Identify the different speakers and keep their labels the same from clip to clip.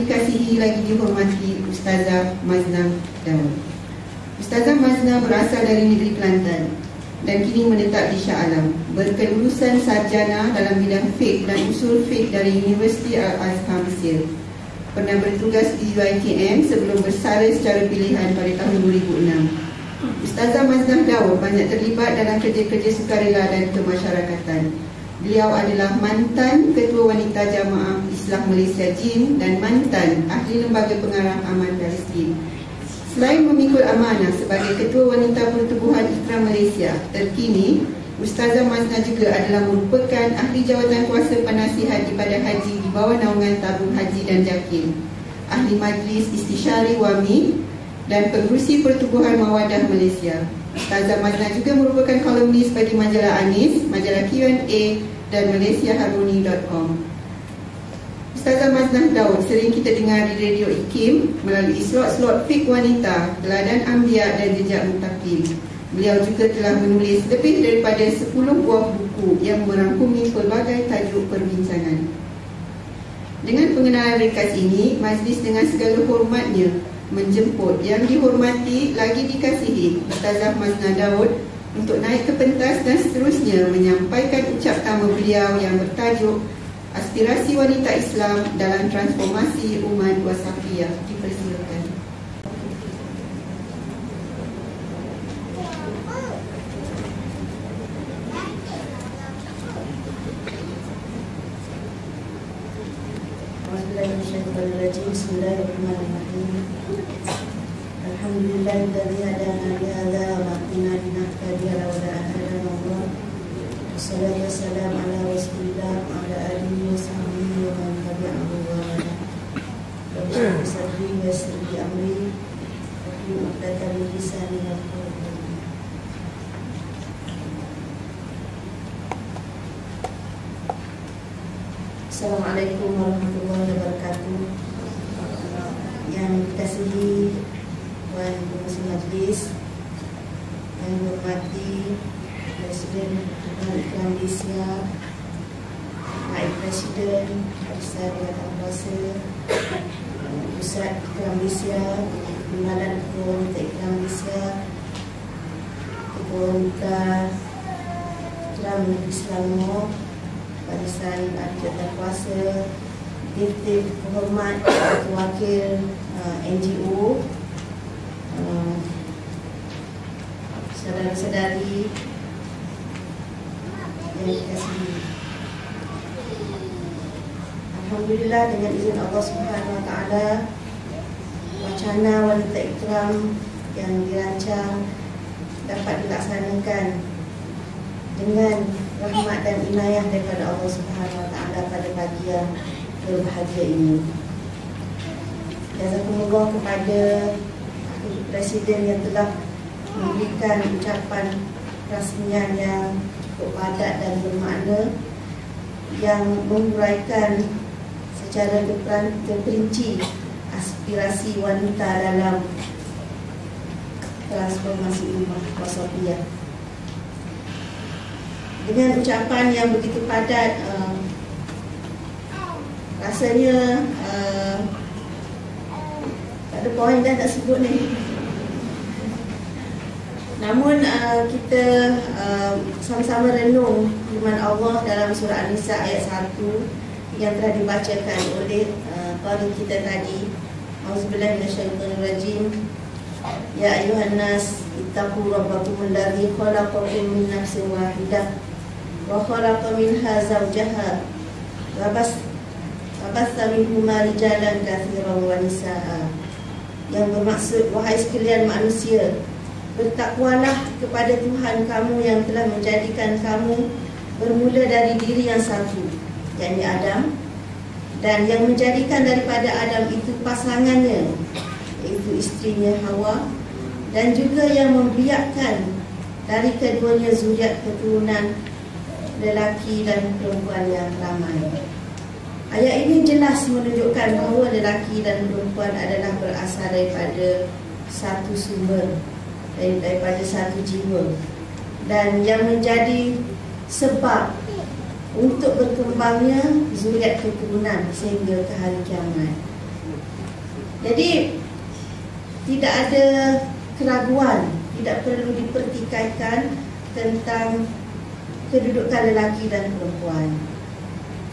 Speaker 1: Dikasihi lagi dihormati Ustazah Maznah Daud. Ustazah Maznah berasal dari negeri Kelantan dan kini menetap di Shah Alam. Berkelulusan sarjana dalam bidang fiqh dan usul fiqh dari Universiti Al-Azhar Mesir. Pernah bertugas di UiTM sebelum bersara secara pilihan pada tahun 2006. Ustazah Maznah Daud banyak terlibat dalam kerja-kerja sukarela dan kemasyarakatan. Beliau adalah mantan Ketua Wanita Jamaah Islah Malaysia JIN dan mantan Ahli Lembaga Pengarah Aman Palestin. Selain memikul amanah sebagai Ketua Wanita Pertubuhan Ikram Malaysia, terkini Ustazah Maznah juga adalah merupakan Ahli Jawatan Kuasa Penasihat Ibadah Haji di bawah naungan Tabung Haji dan Jakim, Ahli Majlis Istisyari Wami dan Pengerusi Pertubuhan Mawadah Malaysia. Ustazah Maznah juga merupakan kolumnis bagi majalah Anis, majalah Q&A dan malaysiaharmony.com. Ustazah Maznah Daud sering kita dengar di Radio IKIM melalui slot-slot fiqh wanita, Teladan Anbiya dan Jejak Muttaqin. Beliau juga telah menulis lebih daripada 10 buah buku yang merangkumi pelbagai tajuk perbincangan. Dengan pengenalan ringkas ini, majlis dengan segala hormatnya menjemput yang dihormati lagi dikasihi Ustazah Maznah Daud untuk naik ke pentas dan seterusnya menyampaikan ucap tama beliau yang bertajuk Aspirasi Wanita Islam dalam Transformasi Umat Wasafiyah. Dipersilakan.
Speaker 2: Bismillahirrahmanirrahim. Alhamdulillahilladzi hadana li hadza wa ma kunna linahtadiya laula an hadana Allah. Wassalatu wassalamu ala Rasulillah wa ala alihi wa sahbihi wa man tabi'ahu wa wala. Rabbi sadri wa yassir li amri wahlul 'uqdatam min lisani yafqahu qawli. Assalamualaikum warahmatullahi wabarakatuh. Yang dikasihi Tuan Pengerusi Majlis, yang dihormati Presiden Pertubuhan Ikram Malaysia, Naib Presiden, Barisan Jawatan Kuasa, Pusat Ikram Malaysia, Timbalan Ketua Wanita Ikram Malaysia, Ketua Wanita Ikram Negeri Selangor, Barisan Jawatan Kuasa, Dewan Penghormat, Wakil NGO, saudara-saudari yang dikasihi. Alhamdulillah, dengan izin Allah Subhanahu Wa Taala, wacana wanita ikram yang dirancang dapat dilaksanakan dengan rahmat dan inayah daripada Allah Subhanahu Wa Taala pada pagi yang berbahagia ini. Jazakumullah kepada Presiden yang telah memberikan ucapan rasmian yang cukup padat dan bermakna, yang menguraikan secara terperinci aspirasi wanita dalam transformasi umat wasatiyah. Dengan ucapan yang begitu padat, rasanya tak ada poin dah tak sebut ni. Namun kita sama-sama renung firman Allah dalam surah An-Nisa ayat 1 yang telah dibacakan oleh qari kita tadi. Auzubillahi minasyaitonirrajim. Ya ayuhan nas ittaqu rabbakumul ladzi khalaqakum min nafsin wahidah wa khalaqa minha zawjaha wa bassa minhuma rijalan katsiran wa nisaa. Yang bermaksud, wahai sekalian manusia, bertakwalah kepada Tuhan kamu yang telah menjadikan kamu bermula dari diri yang satu, yakni Adam, dan yang menjadikan daripada Adam itu pasangannya, iaitu isterinya Hawa, dan juga yang membiakkan dari keduanya zuriat keturunan lelaki dan perempuan yang ramai. Ayat ini jelas menunjukkan bahawa lelaki dan perempuan adalah berasal daripada satu sumber, daripada satu jiwa, dan yang menjadi sebab untuk berkembangnya zuriat keturunan sehingga ke hari kiamat. Jadi tidak ada keraguan, tidak perlu dipertikaikan tentang kedudukan lelaki dan perempuan.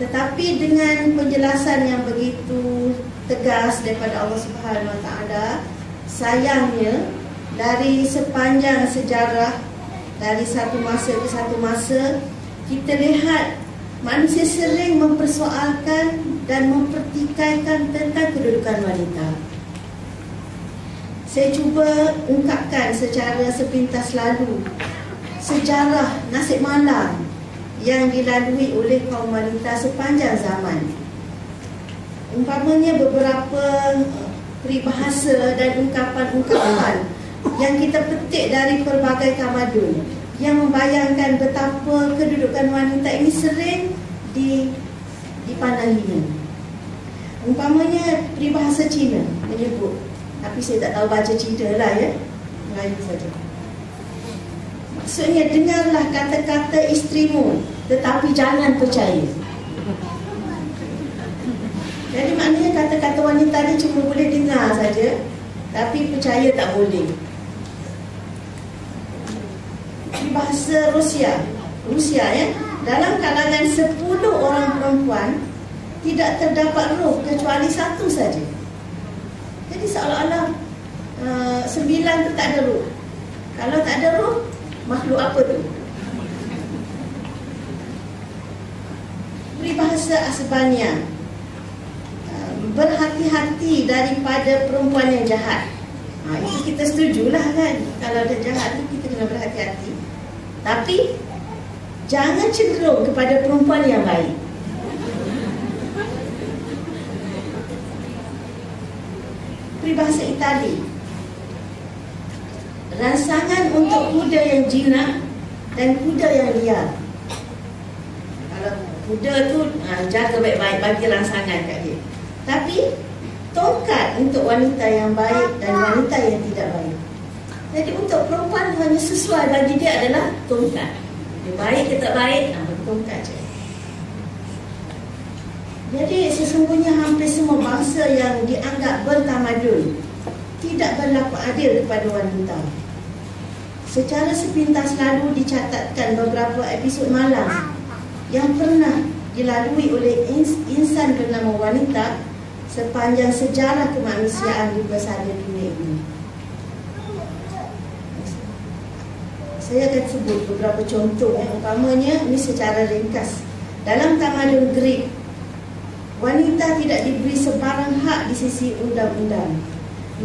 Speaker 2: Tetapi dengan penjelasan yang begitu tegas daripada Allah Subhanahu Wa Taala, sayangnya dari sepanjang sejarah, dari satu masa ke satu masa, kita lihat manusia sering mempersoalkan dan mempertikaikan tentang kedudukan wanita. Saya cuba ungkapkan secara sepintas lalu sejarah nasib malam yang dilalui oleh kaum wanita sepanjang zaman. Umpamanya beberapa peribahasa dan ungkapan-ungkapan yang kita petik dari pelbagai tamadun yang membayangkan betapa kedudukan wanita ini sering dipandang hina. Umpamanya peribahasa Cina menyebut, tapi saya tak tahu baca Cina lah ya, Melayu saja. Maksudnya, dengarlah kata-kata isterimu, tetapi jangan percaya. Jadi maknanya kata-kata wanita ni cuma boleh dengar saja, tapi percaya tak boleh. Bahasa Rusia ya, dalam kalangan 10 orang perempuan tidak terdapat roh kecuali satu saja. Jadi seolah-olah 9 tu tak ada roh. Kalau tak ada roh, makhluk apa tu? Peribahasa Asbania, berhati-hati daripada perempuan yang jahat. Itu kita setujulah kan. Kalau ada jahat tu kita kena berhati-hati. Tapi jangan cenderung kepada perempuan yang baik. Peribahasa Itali, rangsangan untuk kuda yang jinak dan kuda yang liar. Kalau kuda tu jaga baik-baik, bagi rangsangan kat dia. Tapi tongkat untuk wanita yang baik dan wanita yang tidak baik. Jadi untuk perempuan hanya sesuai bagi dia adalah tongkat. Dia baik ke tak baik, tongkat je. Jadi sesungguhnya hampir semua bangsa yang dianggap bertamadun tidak berlaku adil kepada wanita. Secara sepintas lalu dicatatkan beberapa episod malam yang pernah dilalui oleh insan bernama wanita sepanjang sejarah kemanusiaan di pesada dunia ini. Saya akan sebut beberapa contoh. Umpamanya, ini secara ringkas. Dalam tamadun Greek, wanita tidak diberi sebarang hak di sisi undang-undang.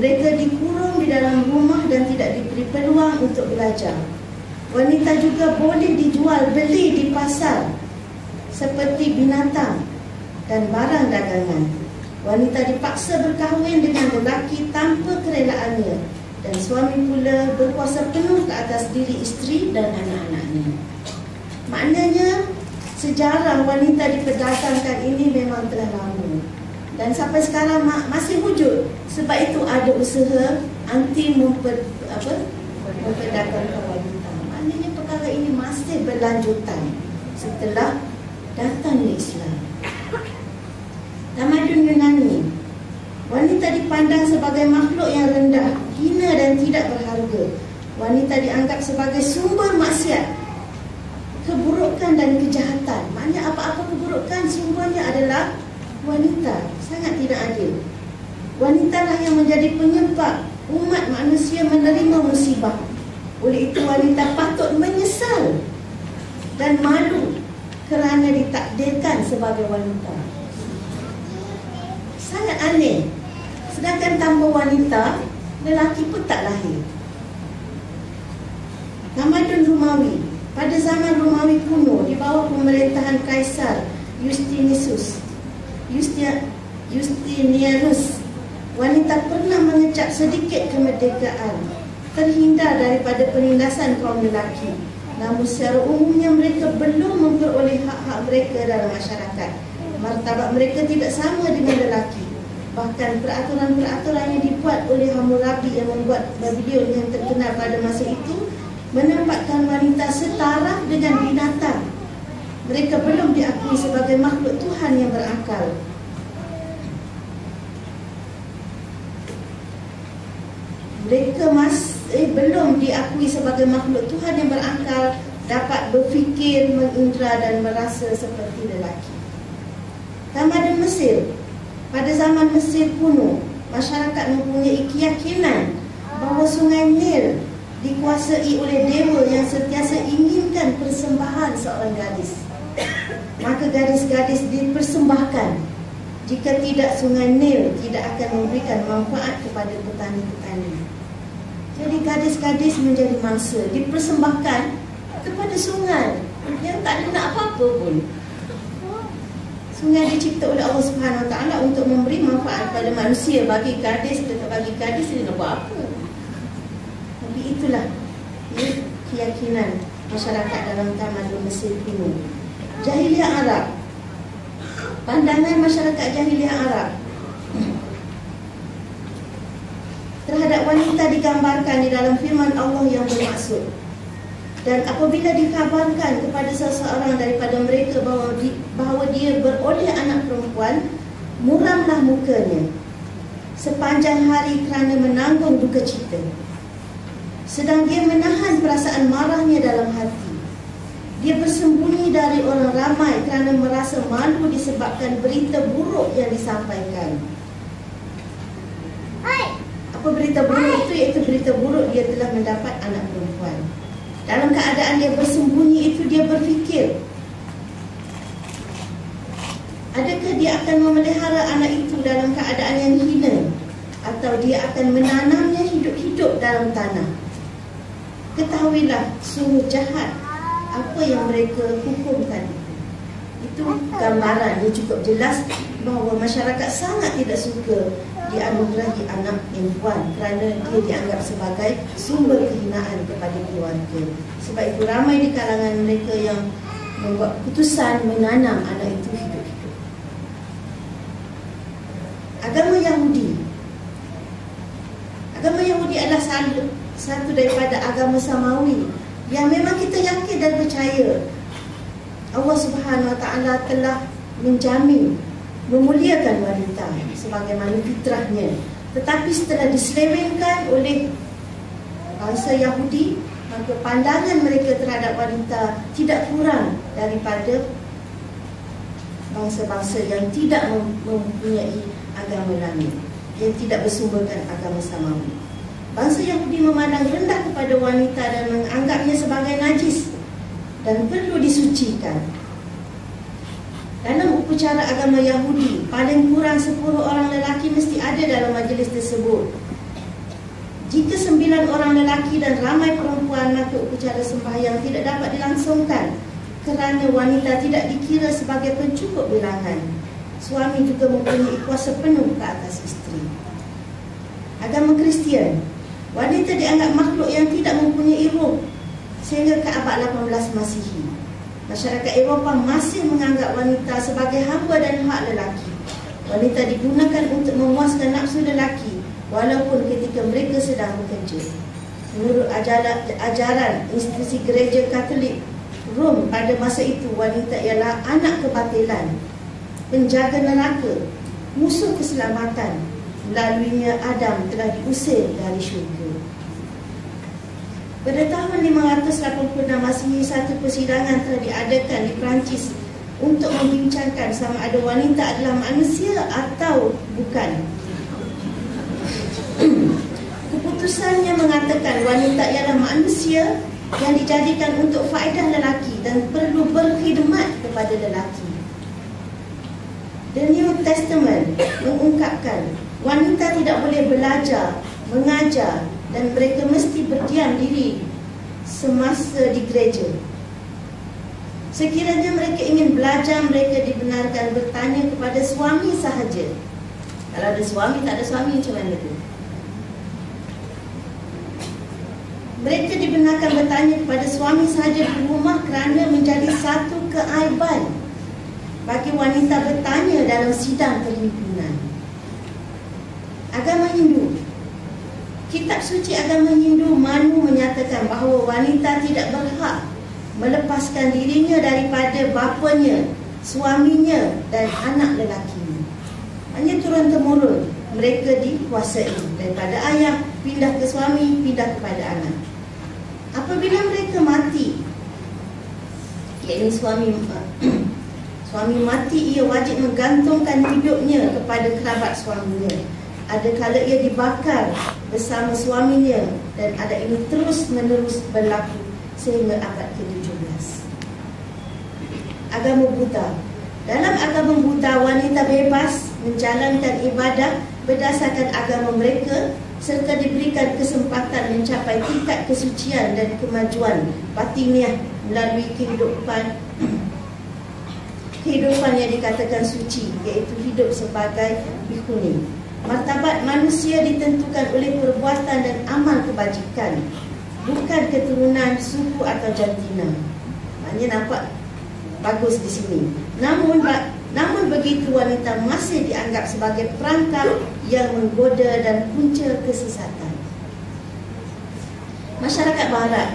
Speaker 2: Mereka dikurung di dalam rumah dan tidak diberi peluang untuk belajar. Wanita juga boleh dijual beli di pasar seperti binatang dan barang dagangan. Wanita dipaksa berkahwin dengan lelaki tanpa kerelaannya, dan suami pula berkuasa penuh ke atas diri isteri dan anak-anaknya. Maknanya sejarah wanita diperdagangkan ini memang telah lama dan sampai sekarang masih wujud. Sebab itu ada usaha anti memperdagangkan wanita. Maknanya perkara ini masih berlanjutan setelah datangnya Islam. Tamadun Yunani, wanita dipandang sebagai makhluk yang rendah, hina dan tidak berharga. Wanita dianggap sebagai sumber maksiat, keburukan dan kejahatan. Maknanya apa-apa keburukan sumbernya adalah wanita. Sangat tidak adil. Wanitalah yang menjadi penyebab umat manusia menerima musibah. Oleh itu wanita patut menyesal dan malu kerana ditakdirkan sebagai wanita. Sangat aneh. Sedangkan tanpa wanita, lelaki pun tak lahir. Tamadun Romawi. Pada zaman Romawi kuno, di bawah pemerintahan Kaisar Justinianus, wanita pernah mengecap sedikit kemerdekaan, terhindar daripada penindasan kaum lelaki. Namun secara umumnya mereka belum memperoleh hak-hak mereka dalam masyarakat. Martabat mereka tidak sama dengan lelaki. Bahkan peraturan-peraturan yang dibuat oleh Hammurabi yang membuat Babylon yang terkenal pada masa itu menempatkan wanita setara dengan binatang. Mereka belum diakui sebagai makhluk Tuhan yang berakal. mereka belum diakui sebagai makhluk Tuhan yang berakal, dapat berfikir, mengindra dan merasa seperti lelaki. Tamadun Mesir, pada zaman Mesir kuno, masyarakat mempunyai keyakinan bahawa Sungai Nil dikuasai oleh dewa yang sentiasa inginkan persembahan seorang gadis. Maka gadis-gadis dipersembahkan. Jika tidak, Sungai Nil tidak akan memberikan manfaat kepada petani-petani. Jadi gadis-gadis menjadi mangsa, dipersembahkan kepada sungai yang tak ada nak apa-apa pun. Sungai dicipta oleh Allah Subhanahu Wa Taala untuk memberi manfaat pada manusia. Bagi gadis, dia tak bagi gadis, dia nak buat apa? Tapi itulah keyakinan masyarakat dalam tamadun Mesir kuno. Jahiliah Arab, pandangan masyarakat jahiliah Arab terhadap wanita digambarkan di dalam firman Allah yang bermaksud. Dan apabila dikabarkan kepada seseorang daripada mereka bahawa dia beroleh anak perempuan, muramlah mukanya sepanjang hari kerana menanggung duka cita, sedang dia menahan perasaan marahnya dalam hati. Dia bersembunyi dari orang ramai kerana merasa malu disebabkan berita buruk yang disampaikan. Apa berita buruk itu? Iaitu berita buruk dia telah mendapat anak perempuan. Dalam keadaan dia bersembunyi itu, dia berfikir, adakah dia akan memelihara anak itu dalam keadaan yang hina, atau dia akan menanamnya hidup-hidup dalam tanah. Ketahuilah sungguh jahat apa yang mereka hukumkan. Itu gambaran yang cukup jelas bahawa masyarakat sangat tidak suka dianugerahi anak perempuan kerana dia dianggap sebagai sumber kehinaan kepada keluarga. Sebab itu ramai di kalangan mereka yang membuat keputusan menanam anak itu hidup-hidup. Agama Yahudi adalah satu daripada agama Samawi yang memang kita yakin dan percaya Allah Subhanahu Wa Taala telah menjamin memuliakan wanita sebagaimana fitrahnya. Tetapi setelah diselewengkan oleh bangsa Yahudi, maka pandangan mereka terhadap wanita tidak kurang daripada bangsa-bangsa yang tidak mempunyai agama lain, yang tidak bersumberkan agama Samawi. Bangsa Yahudi memandang rendah kepada wanita dan menganggapnya sebagai najis dan perlu disucikan. Dalam upacara agama Yahudi, paling kurang 10 orang lelaki mesti ada dalam majlis tersebut. Jika 9 orang lelaki dan ramai perempuan, maka upacara sembahyang tidak dapat dilangsungkan kerana wanita tidak dikira sebagai pencukup bilangan. Suami juga mempunyai kuasa penuh ke atas isteri. Agama Kristian, wanita dianggap makhluk yang tidak mempunyai ruh sehingga ke abad 18 Masihi. Masyarakat Eropah masih menganggap wanita sebagai hamba dan hak lelaki. Wanita digunakan untuk memuaskan nafsu lelaki walaupun ketika mereka sedang bekerja. Menurut ajaran institusi gereja Katolik Rom pada masa itu, wanita ialah anak kebatilan, penjaga neraka, musuh keselamatan. Melaluinya Adam telah diusir dari syurga. Pada tahun 586 Masihi, satu persidangan telah diadakan di Perancis untuk membincangkan sama ada wanita adalah manusia atau bukan. Keputusannya mengatakan wanita ialah manusia yang dijadikan untuk faedah lelaki dan perlu berkhidmat kepada lelaki. The New Testament mengungkapkan wanita tidak boleh belajar, mengajar dan mereka mesti berdiam diri semasa di gereja. Sekiranya mereka ingin belajar, mereka dibenarkan bertanya kepada suami sahaja. Kalau ada suami, tak ada suami, macam mana tu? Mereka dibenarkan bertanya kepada suami sahaja di rumah kerana menjadi satu keaiban bagi wanita bertanya dalam sidang perhimpunan. Agama Hindu, kitab suci agama Hindu Manu menyatakan bahawa wanita tidak berhak melepaskan dirinya daripada bapanya, suaminya dan anak lelakinya. Hanya turun-temurun mereka dikuasai, daripada ayah pindah ke suami, pindah kepada anak. Apabila mereka mati, yakni suami mati, ia wajib menggantungkan hidupnya kepada kerabat suaminya. Ada kala ia dibakar bersama suaminya, dan adat ini terus menerus berlaku sehingga abad ke-17. Agama Buddha. Dalam agama Buddha, wanita bebas menjalankan ibadah berdasarkan agama mereka serta diberikan kesempatan mencapai tingkat kesucian dan kemajuan batiniah melalui kehidupan yang dikatakan suci, iaitu hidup sebagai bhikkhuni. Martabat manusia ditentukan oleh perbuatan dan amal kebajikan, bukan keturunan, suku atau jantina. Maknanya nampak bagus di sini. Namun begitu, wanita masih dianggap sebagai perangkap yang menggoda dan punca kesesatan. Masyarakat Barat,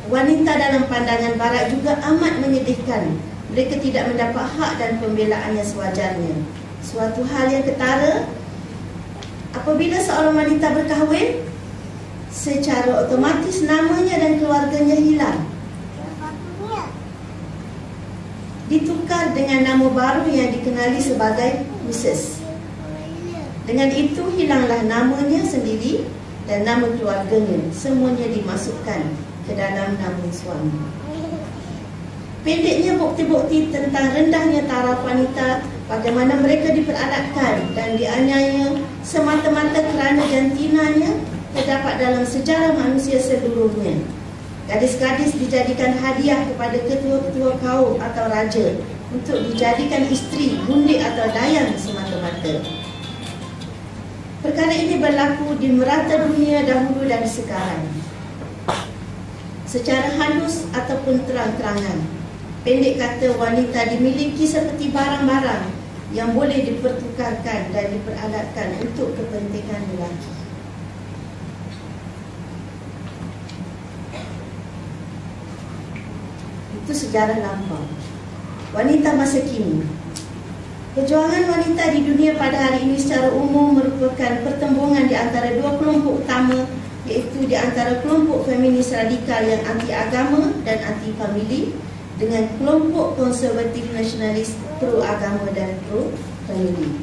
Speaker 2: wanita dalam pandangan Barat juga amat menyedihkan. Mereka tidak mendapat hak dan pembelaannya sewajarnya. Suatu hal yang ketara, apabila seorang wanita berkahwin, secara otomatis namanya dan keluarganya hilang, ditukar dengan nama baru yang dikenali sebagai Mrs. Dengan itu hilanglah namanya sendiri dan nama keluarganya, semuanya dimasukkan ke dalam nama suami. Pendeknya bukti-bukti tentang rendahnya taraf wanita, bagaimana mereka diperalatkan dan dianiaya semata-mata kerana jantinanya, terdapat dalam sejarah manusia seluruhnya. Gadis-gadis dijadikan hadiah kepada ketua-ketua kaum atau raja untuk dijadikan isteri, gundik atau dayang semata-mata. Perkara ini berlaku di merata dunia dahulu dan sekarang, secara halus ataupun terang-terangan. Pendek kata, wanita dimiliki seperti barang-barang yang boleh dipertukarkan dan diperalatkan untuk kepentingan lelaki. Itu sejarah lampau. Wanita masa kini. Perjuangan wanita di dunia pada hari ini secara umum merupakan pertembungan di antara dua kelompok utama, iaitu di antara kelompok feminis radikal yang anti agama dan anti famili dengan kelompok konservatif nasionalis pro agama dan pro famili.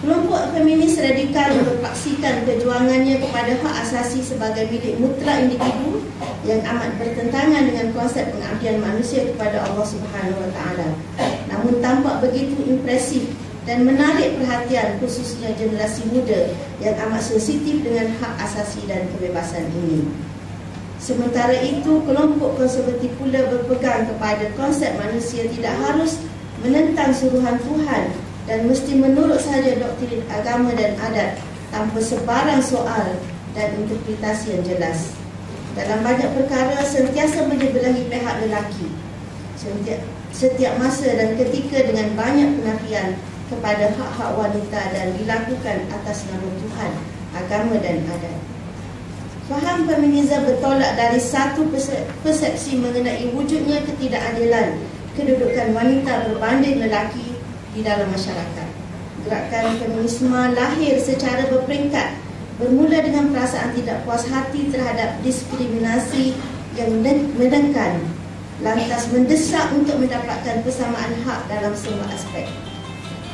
Speaker 2: Kelompok feminis radikal memperpaksikan perjuangannya kepada hak asasi sebagai milik mutlak individu yang amat bertentangan dengan konsep pengabdian manusia kepada Allah Subhanahu Wa Taala. Namun tampak begitu impresif dan menarik perhatian khususnya generasi muda yang amat sensitif dengan hak asasi dan kebebasan ini. Sementara itu, kelompok konservatif pula berpegang kepada konsep manusia tidak harus menentang suruhan Tuhan dan mesti menurut sahaja doktrin agama dan adat tanpa sebarang soal dan interpretasi yang jelas. Dalam banyak perkara sentiasa menyebelahi pihak lelaki setiap masa dan ketika dengan banyak penafian kepada hak-hak wanita dan dilakukan atas nama Tuhan, agama dan adat. Faham feminisme bertolak dari satu persepsi mengenai wujudnya ketidakadilan kedudukan wanita berbanding lelaki di dalam masyarakat. Gerakan feminisme lahir secara berperingkat, bermula dengan perasaan tidak puas hati terhadap diskriminasi yang mendengkan, lantas mendesak untuk mendapatkan persamaan hak dalam semua aspek.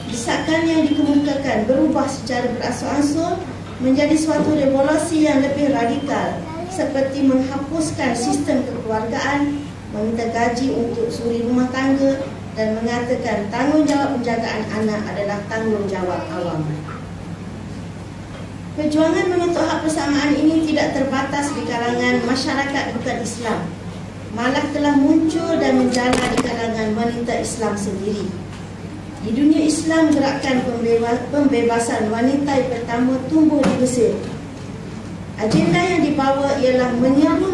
Speaker 2: Desakan yang dikemukakan berubah secara beransur-ansur menjadi suatu revolusi yang lebih radikal, seperti menghapuskan sistem kekeluargaan, meminta gaji untuk suri rumah tangga dan mengatakan tanggungjawab penjagaan anak adalah tanggungjawab awam. Perjuangan menuntut hak persamaan ini tidak terbatas di kalangan masyarakat bukan Islam, malah telah muncul dan menjala di kalangan wanita Islam sendiri. Di dunia Islam, gerakan pembebasan wanita yang pertama tumbuh di Mesir. Agenda yang dibawa ialah menyeru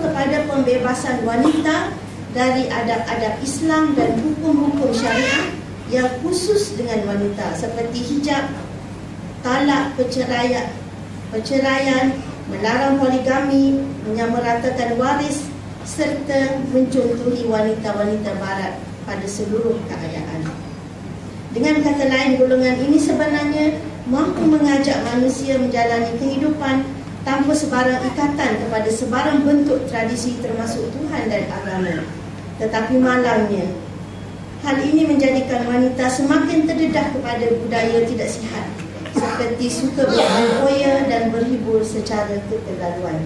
Speaker 2: kepada pembebasan wanita dari adab-adab Islam dan hukum-hukum syariah yang khusus dengan wanita seperti hijab, talak, perceraian, melarang poligami, menyamaratakan waris serta mencontohi wanita-wanita barat pada seluruh keadaan. Dengan kata lain, golongan ini sebenarnya mampu mengajak manusia menjalani kehidupan tanpa sebarang ikatan kepada sebarang bentuk tradisi termasuk Tuhan dan agama. Tetapi malangnya, hal ini menjadikan wanita semakin terdedah kepada budaya tidak sihat, seperti suka berfoya dan berhibur secara keterlaluan.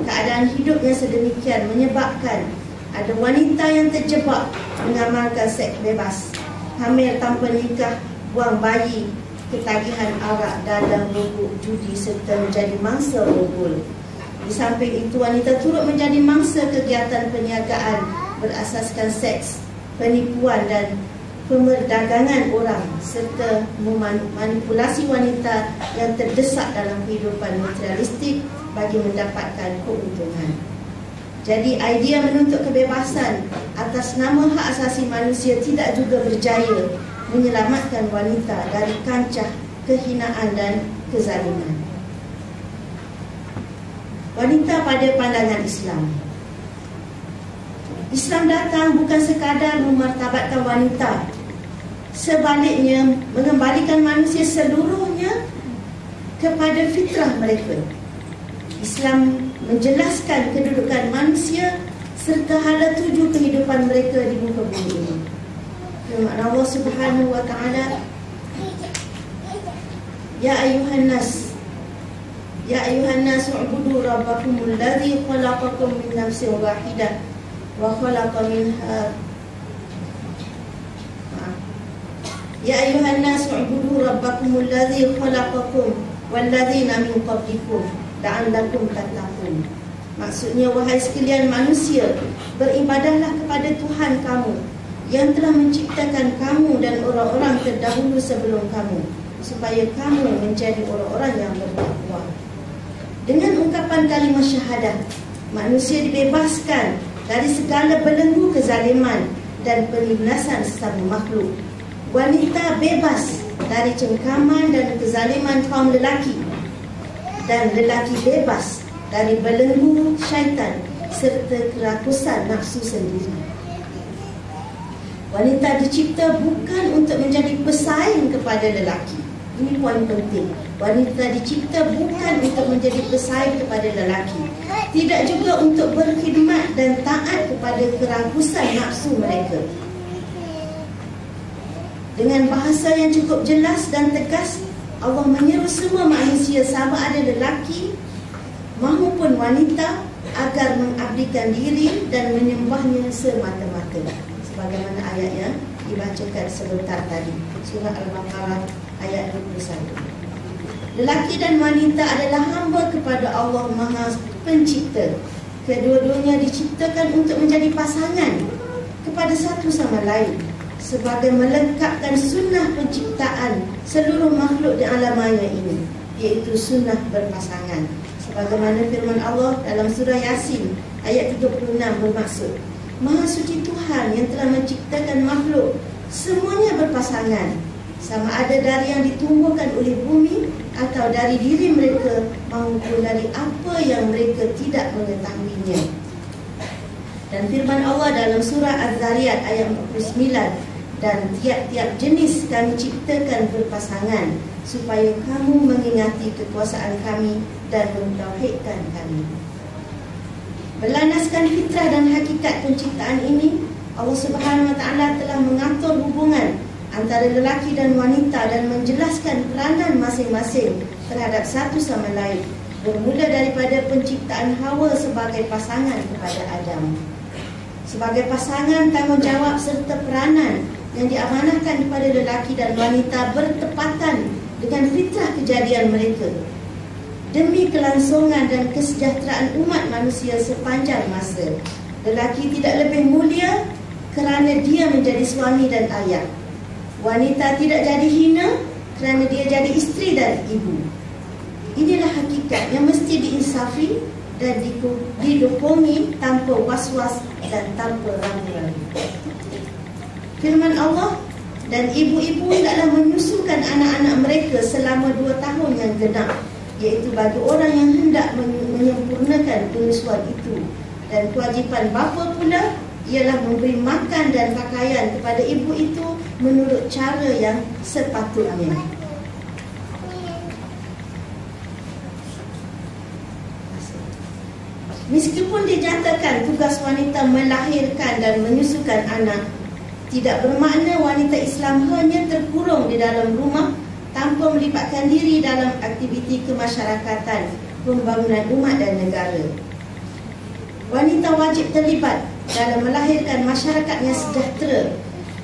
Speaker 2: Keadaan hidupnya sedemikian menyebabkan ada wanita yang terjebak mengamalkan seks bebas, hamil tanpa nikah, buang bayi, ketagihan arak, dalam rokok, judi serta menjadi mangsa rogol. Di samping itu, wanita turut menjadi mangsa kegiatan perniagaan berasaskan seks, penipuan dan pemerdagangan orang serta memanipulasi wanita yang terdesak dalam kehidupan materialistik bagi mendapatkan keuntungan. Jadi idea menuntut kebebasan atas nama hak asasi manusia tidak juga berjaya menyelamatkan wanita dari kancah kehinaan dan kezaliman. Wanita pada pandangan Islam. Islam datang bukan sekadar memartabatkan wanita, sebaliknya mengembalikan manusia seluruhnya kepada fitrah mereka. Islam menjelaskan kedudukan manusia serta hala tuju kehidupan mereka di muka bumi ini. Firman Allah Subhanahu wa taala, Ya ayuhan nas u'budu rabbakumul ladzi khalaqakum min nafsin wahidah wa khalaqa minha Ya ayuhan nas u'budu rabbakumul ladzi khalaqakum wal ladzina min qablikum la'allakum tattaqun. Maksudnya, wahai sekalian manusia, beribadahlah kepada Tuhan kamu yang telah menciptakan kamu dan orang-orang terdahulu sebelum kamu, supaya kamu menjadi orang-orang yang bertakwa. Dengan ungkapan kalimah syahadah, manusia dibebaskan dari segala belenggu kezaliman dan penindasan sesama makhluk. Wanita bebas dari cengkaman dan kezaliman kaum lelaki, dan lelaki bebas dari belenggu syaitan serta kerakusan nafsu sendiri. Wanita dicipta bukan untuk menjadi pesaing kepada lelaki. Ini poin penting. Wanita dicipta bukan untuk menjadi pesaing kepada lelaki, tidak juga untuk berkhidmat dan taat kepada kerakusan nafsu mereka. Dengan bahasa yang cukup jelas dan tegas, Allah menyeru semua manusia, sama ada lelaki maupun wanita, agar mengabdikan diri dan menyembahnya semata-mata, sebagaimana ayat yang dibacakan sebentar tadi, surah Al-Baqarah ayat 21. Lelaki dan wanita adalah hamba kepada Allah Maha Pencipta. Kedua-duanya diciptakan untuk menjadi pasangan kepada satu sama lain, sebagai melengkapkan sunnah penciptaan seluruh makhluk di alam maya ini, iaitu sunnah berpasangan. Sebagaimana firman Allah dalam surah Yasin ayat 36 bermaksud, Maha suci Tuhan yang telah menciptakan makhluk semuanya berpasangan, sama ada dari yang ditumbuhkan oleh bumi atau dari diri mereka maupun dari apa yang mereka tidak mengetahuinya. Dan firman Allah dalam surah Az-Zariyat ayat 49, dan tiap-tiap jenis kami ciptakan berpasangan, supaya kamu mengingati kekuasaan kami dan mentauhidkan kami. Berlandaskan fitrah dan hakikat penciptaan ini, Allah Subhanahu wa taala telah mengatur hubungan antara lelaki dan wanita dan menjelaskan peranan masing-masing terhadap satu sama lain, bermula daripada penciptaan Hawa sebagai pasangan kepada Adam. Sebagai pasangan, tanggungjawab serta peranan yang diamanahkan kepada lelaki dan wanita bertepatan dengan fitrah kejadian mereka, demi kelangsungan dan kesejahteraan umat manusia sepanjang masa. Lelaki tidak lebih mulia kerana dia menjadi suami dan ayah. Wanita tidak jadi hina kerana dia jadi isteri dan ibu. Inilah hakikat yang mesti diinsafi dan didukungi tanpa was-was dan tanpa ragu-ragu. Firman Allah, dan ibu-ibu hendaklah menyusukan anak-anak mereka selama 2 tahun yang genap, iaitu bagi orang yang hendak menyempurnakan penyusuan itu. Dan kewajipan bapa pula ialah memberi makan dan pakaian kepada ibu itu menurut cara yang sepatutnya. Meskipun dinyatakan tugas wanita melahirkan dan menyusukan anak, tidak bermakna wanita Islam hanya terkurung di dalam rumah tanpa melibatkan diri dalam aktiviti kemasyarakatan, pembangunan umat dan negara. Wanita wajib terlibat dalam melahirkan masyarakat yang sejahtera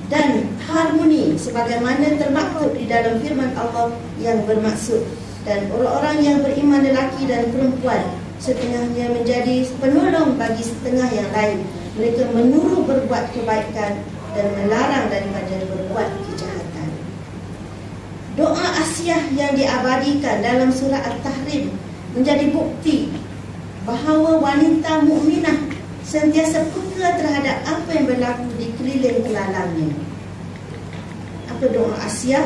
Speaker 2: dan harmoni sebagaimana termaktub di dalam firman Allah yang bermaksud, dan orang-orang yang beriman lelaki dan perempuan setengahnya menjadi penolong bagi setengah yang lain. Mereka menyuruh berbuat kebaikan dan melarang daripada berbuat kejahatan. Doa Asiyah yang diabadikan dalam surah At-Tahrim menjadi bukti bahawa wanita mukminah sentiasa peka terhadap apa yang berlaku di keliling kelalangnya. Apa doa Asiyah?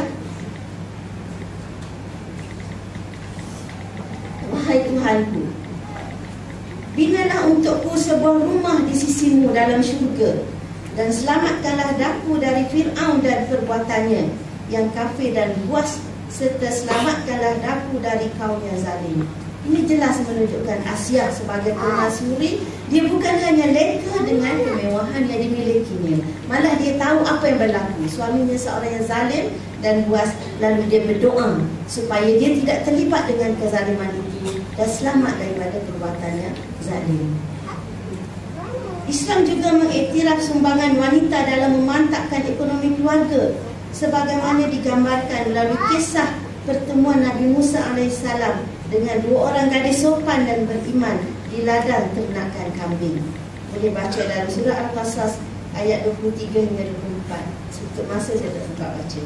Speaker 2: Wahai Tuhanku, binalah untukku sebuah rumah di sisimu dalam syurga, dan selamatkanlah daku dari Fir'aun dan perbuatannya yang kafir dan buas, serta selamatkanlah daku dari kaum yang zalim. Ini jelas menunjukkan Asiyah sebagai permaisuri. Dia bukan hanya leka dengan kemewahan yang dimilikinya, malah dia tahu apa yang berlaku. Suaminya seorang yang zalim dan buas, lalu dia berdoa supaya dia tidak terlibat dengan kezaliman itu dan selamat daripada perbuatannya zalim. Islam juga mengiktiraf sumbangan wanita dalam memantapkan ekonomi keluarga, sebagaimana digambarkan melalui kisah pertemuan Nabi Musa AS dengan dua orang gadis sopan dan beriman di ladang ternakan kambing. Boleh baca dalam surah Al-Qasas ayat 23 hingga 24. Untuk masa saya tak sempat baca.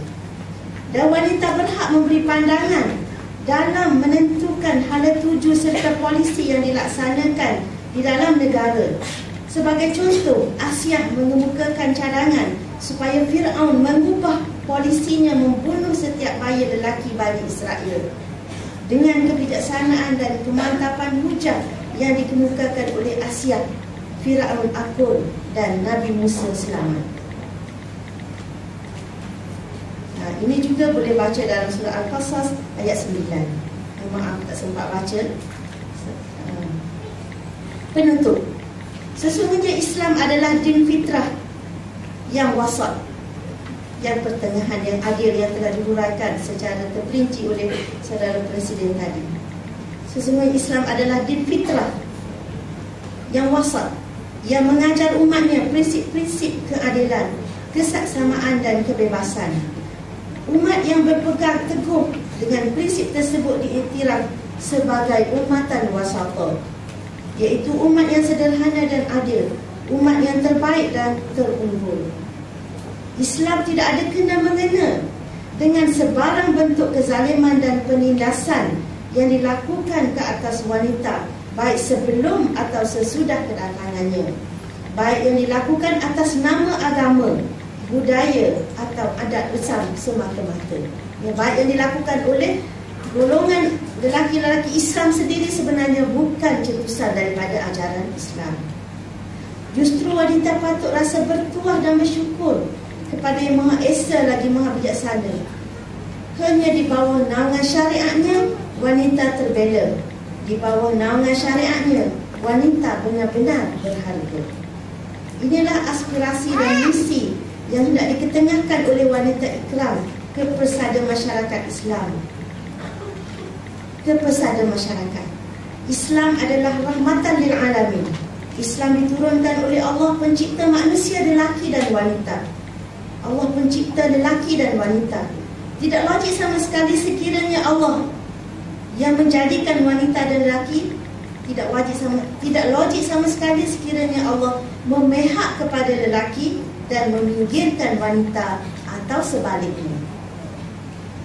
Speaker 2: Dan wanita berhak memberi pandangan dalam menentukan hala tuju serta polisi yang dilaksanakan di dalam negara. Sebagai contoh, Asiyah mengemukakan cadangan supaya Fir'aun mengubah polisinya membunuh setiap bayi lelaki Bani Israel. Dengan kebijaksanaan dan kemantapan hujah yang dikemukakan oleh Asiyah, Fir'aun akur dan Nabi Musa selamat. Ini juga boleh baca dalam surah Al-Qasas ayat 9. Maaf tak sempat baca. Penutup, sesungguhnya Islam adalah din fitrah yang wasat, yang pertengahan, yang adil, yang telah dihuraikan secara terperinci oleh saudara Presiden tadi. Sesungguhnya Islam adalah din fitrah yang wasat, yang mengajar umatnya prinsip-prinsip keadilan, kesaksamaan dan kebebasan. Umat yang berpegang teguh dengan prinsip tersebut diiktiraf sebagai umatan wasata, iaitu umat yang sederhana dan adil, umat yang terbaik dan terunggul. Islam tidak ada kena-mengena dengan sebarang bentuk kezaliman dan penindasan yang dilakukan ke atas wanita, baik sebelum atau sesudah kedatangannya, baik yang dilakukan atas nama agama, budaya atau adat besar semata-mata. Baik yang dilakukan oleh golongan lelaki-lelaki Islam sendiri sebenarnya bukan cetusan daripada ajaran Islam. Justru wanita patut rasa bertuah dan bersyukur kepada Yang Maha Esa lagi Maha Bijaksana. Hanya di bawah naungan syariatnya, wanita terbela. Di bawah naungan syariatnya, wanita benar-benar berharga. Inilah aspirasi dan misi yang hendak diketengahkan oleh wanita Ikram ke persada masyarakat Islam. Ke persada masyarakat Islam adalah rahmatan lil alamin. Islam diturunkan oleh Allah pencipta manusia lelaki dan wanita. Allah pencipta lelaki dan wanita. Tidak logik sama sekali sekiranya Allah yang menjadikan wanita dan lelaki, tidak logik sama sekali sekiranya Allah memihak kepada lelaki dan meminggirkan wanita atau sebaliknya.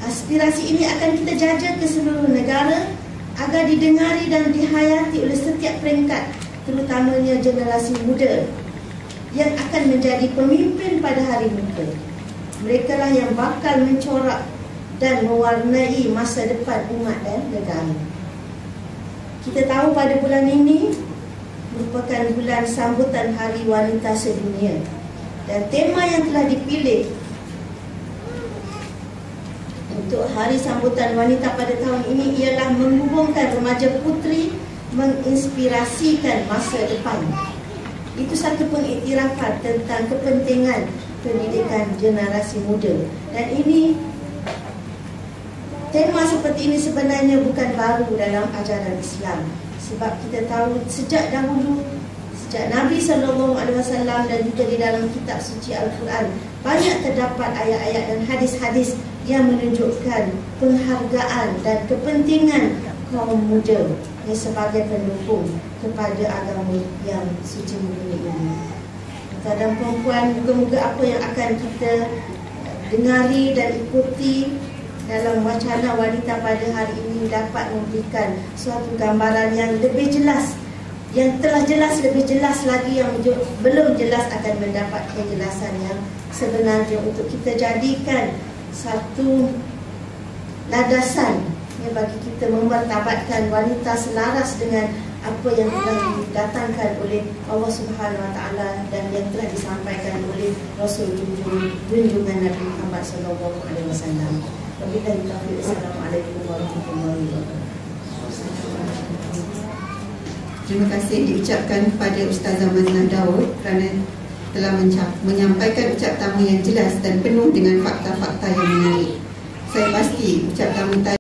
Speaker 2: Aspirasi ini akan kita jajak ke seluruh negara agar didengari dan dihayati oleh setiap peringkat, terutamanya generasi muda yang akan menjadi pemimpin pada hari muka. Mereka lah yang bakal mencorak dan mewarnai masa depan umat dan negara. Kita tahu pada bulan ini merupakan bulan sambutan Hari Wanita Sedunia. Dan tema yang telah dipilih untuk Hari Sambutan Wanita pada tahun ini ialah menghubungkan remaja puteri, menginspirasikan masa depan. Itu satu pengiktirafan tentang kepentingan pendidikan generasi muda. Dan ini, tema seperti ini sebenarnya bukan baru dalam ajaran Islam. Sebab kita tahu sejak dahulu, sejak Nabi SAW dan juga di dalam kitab suci Al-Quran, banyak terdapat ayat-ayat dan hadis-hadis yang menunjukkan penghargaan dan kepentingan kaum muda sebagai pendukung kepada agama yang suci mulia ini. Dan perempuan, moga-moga apa yang akan kita dengari dan ikuti dalam wacana wanita pada hari ini dapat memberikan suatu gambaran yang lebih jelas, yang telah jelas lebih jelas lagi, yang belum jelas akan mendapat kejelasan yang sebenarnya untuk kita jadikan satu landasan bagi kita memartabatkan wanita selaras dengan apa yang telah didatangkan oleh Allah Subhanahu Wa Taala dan yang telah disampaikan oleh Rasul junjungan Nabi Muhammad sallallahu alaihi wasallam. Wabillahi taufiq. Assalamualaikum warahmatullahi wabarakatuh.
Speaker 1: Terima kasih diucapkan kepada Ustazah Maznah Daud kerana telah menyampaikan ucap tamu yang jelas dan penuh dengan fakta-fakta yang menarik. Saya pasti ucap tamu tadi